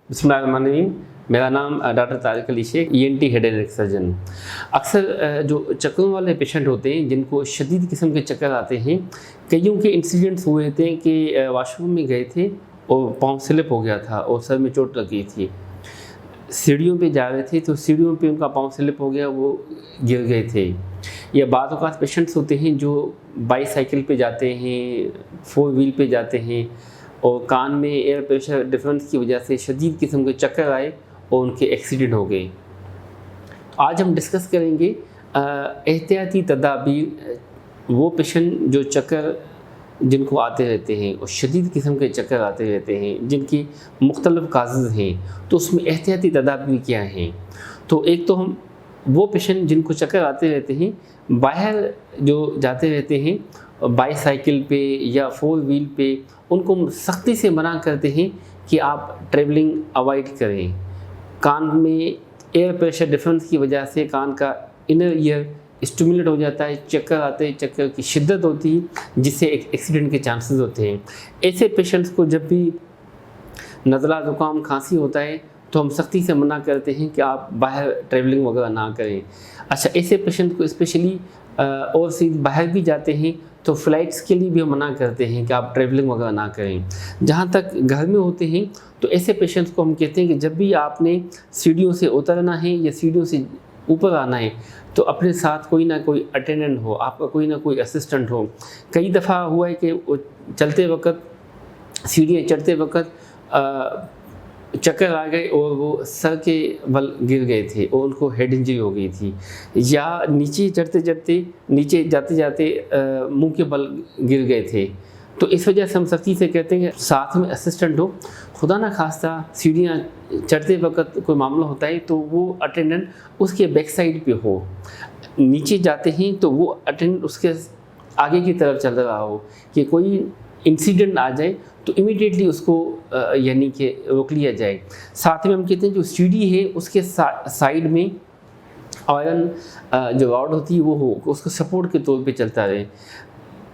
बिस्मिल्लाहिर्रहमानिर्रहीम। मेरा नाम doctor Tariq Ali Sheikh, ENT head and neck surgeon. अक्सर जो चक्करों वाले पेशेंट होते हैं जिनको शदीद किस्म के चक्कर आते हैं, कईयों के इंसिडेंट्स हुए थे कि वाशरूम में गए थे और पाँव स्लिप हो गया था और सर में चोट लगी थी। सीढ़ियों पे जा रहे थे तो सीढ़ियों पे उनका पाँव स्लिप हो गया, वो गिर गए थे। या बाद औक़ात पेशेंट्स होते हैं जो बाईसाइकिल पे जाते हैं, 4 व्हील पे जाते हैं और कान में एयर प्रेशर डिफरेंस की वजह से शदीद किस्म के चक्कर आए और उनके एक्सीडेंट हो गए। आज हम डिस्कस करेंगे एहतियाती तदाबीर, वो पेशेंट जो चक्कर जिनको आते रहते हैं और शदीद किस्म के चक्कर आते रहते हैं जिनकी मुख्तलिफ काज़ेज़ हैं, तो उसमें एहतियाती तदाबीर क्या हैं। तो एक तो हम वो पेशेंट जिनको चक्कर आते रहते हैं, बाहर जो जाते रहते हैं बाईसाइकिल पे या 4 व्हील पे, उनको सख्ती से मना करते हैं कि आप ट्रैवलिंग अवॉइड करें। कान में एयर प्रेशर डिफरेंस की वजह से कान का इनर ईयर स्टिमुलेट हो जाता है, चक्कर आते हैं, चक्कर की शिद्दत होती है जिससे एक एक्सीडेंट के चांसेस होते हैं। ऐसे पेशेंट्स को जब भी नज़ला, ज़ुकाम, खांसी होता है तो हम सख्ती से मना करते हैं कि आप बाहर ट्रैवलिंग वगैरह ना करें। अच्छा, ऐसे पेशेंट को स्पेशली ओवरसीज़ बाहर भी जाते हैं तो फ़्लाइट्स के लिए भी हम मना करते हैं कि आप ट्रैवलिंग वगैरह ना करें। जहाँ तक घर में होते हैं तो ऐसे पेशेंट्स को हम कहते हैं कि जब भी आपने सीढ़ियों से उतरना है या सीढ़ियों से ऊपर आना है तो अपने साथ कोई ना कोई अटेंडेंट हो, आपका कोई ना कोई असिस्टेंट हो। कई दफ़ा हुआ है कि चलते वक्त, सीढ़ियाँ चढ़ते वक्त चक्कर आ गए और वो सर के बल गिर गए थे और उनको हेड इंजरी हो गई थी, या नीचे नीचे जाते जाते मुंह के बल गिर गए थे। तो इस वजह से हम सख्ती से कहते हैं कि साथ में असिस्टेंट हो। खुदा ना खास्ता सीढ़ियाँ चढ़ते वक्त कोई मामला होता है तो वो अटेंडेंट उसके बैक साइड पे हो, नीचे जाते हैं तो वो अटेंडेंट उसके आगे की तरफ चल रहा हो कि कोई इंसिडेंट आ जाए तो इमीडिएटली उसको यानी कि रोक लिया जाए। साथ में हम कहते हैं जो सीढ़ी है उसके साइड में आयरन जो रॉड होती है वो हो, उसको सपोर्ट के तौर पे चलता रहे।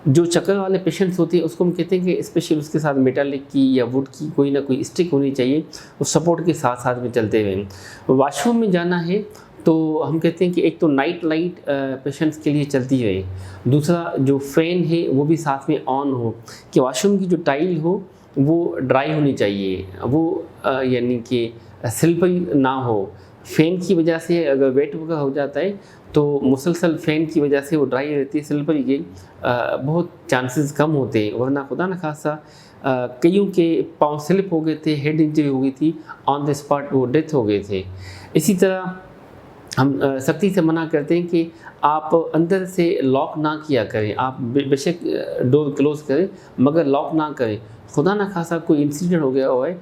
जो चक्कर वाले पेशेंट्स होते हैं उसको हम कहते हैं कि स्पेशल उसके साथ मेटालिक की या वुड की कोई ना कोई स्टिक होनी चाहिए, वो सपोर्ट के साथ साथ में चलते हुए। वॉशरूम में जाना है तो हम कहते हैं कि एक तो नाइट लाइट पेशेंट्स के लिए चलती रहे, दूसरा जो फ़ैन है वो भी साथ में ऑन हो, कि वॉशरूम की जो टाइल हो वो ड्राई होनी चाहिए, वो यानी कि स्लिपरी ना हो। फ़ैन की वजह से अगर वेट वगैरह हो जाता है तो मुसलसल फ़ैन की वजह से वो ड्राई रहती है, स्लिपरी के बहुत चांसेस कम होते हैं, वरना खुदा न खासा कईयों के पाँव स्लिप हो गए थे, हेड इंजरी हो गई थी, ऑन द स्पॉट वो डेथ हो गए थे। इसी तरह हम सख्ती से मना करते हैं कि आप अंदर से लॉक ना किया करें, आप बेशक डोर क्लोज़ करें मगर लॉक ना करें। खुदा ना खासा कोई इंसिडेंट हो गया हुआ है,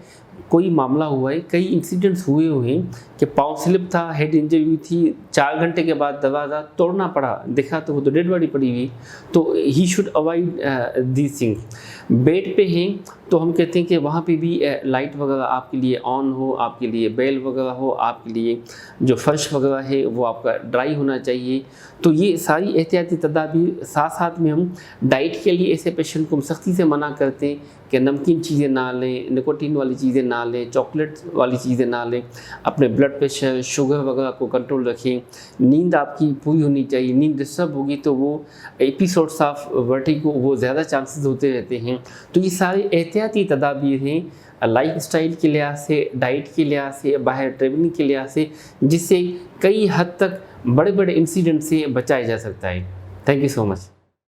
कोई मामला हुआ है, कई इंसिडेंट्स हुए हैं कि पाँव स्लिप था, हेड इंजरी हुई थी, 4 घंटे के बाद दरवाज़ा तोड़ना पड़ा, देखा तो वो तो डेड बॉडी पड़ी हुई। तो he should avoid these things. Bed पे हैं तो हम कहते हैं कि वहाँ पे भी लाइट वगैरह आपके लिए ऑन हो, आपके लिए बेल वगैरह हो, आपके लिए जो फर्श वगैरह है वो आपका ड्राई होना चाहिए। तो ये सारी एहतियाती तदाबीर, साथ साथ में हम डाइट के लिए ऐसे पेशेंट को हम सख्ती से मना करते हैं कि नमकीन चीज़ें ना लें, निकोटीन वाली चीज़ें ना लें, चॉकलेट वाली चीज़ें ना लें, अपने ब्लड प्रेशर, शुगर वगैरह को कंट्रोल रखें। नींद आपकी पूरी होनी चाहिए, नींद डिस्टर्ब होगी तो वो एपिसोड्स ऑफ वर्टिगो वो ज़्यादा चांसेस होते रहते हैं। तो ये सारी एहतियाती तदाबीर हैं लाइफ स्टाइल के लिहाज से, डाइट के लिहाज से, बाहर ट्रैवलिंग के लिहाज से, जिससे कई हद तक बड़े बड़े इंसिडेंट से बचाया जा सकता है। Thank you so much.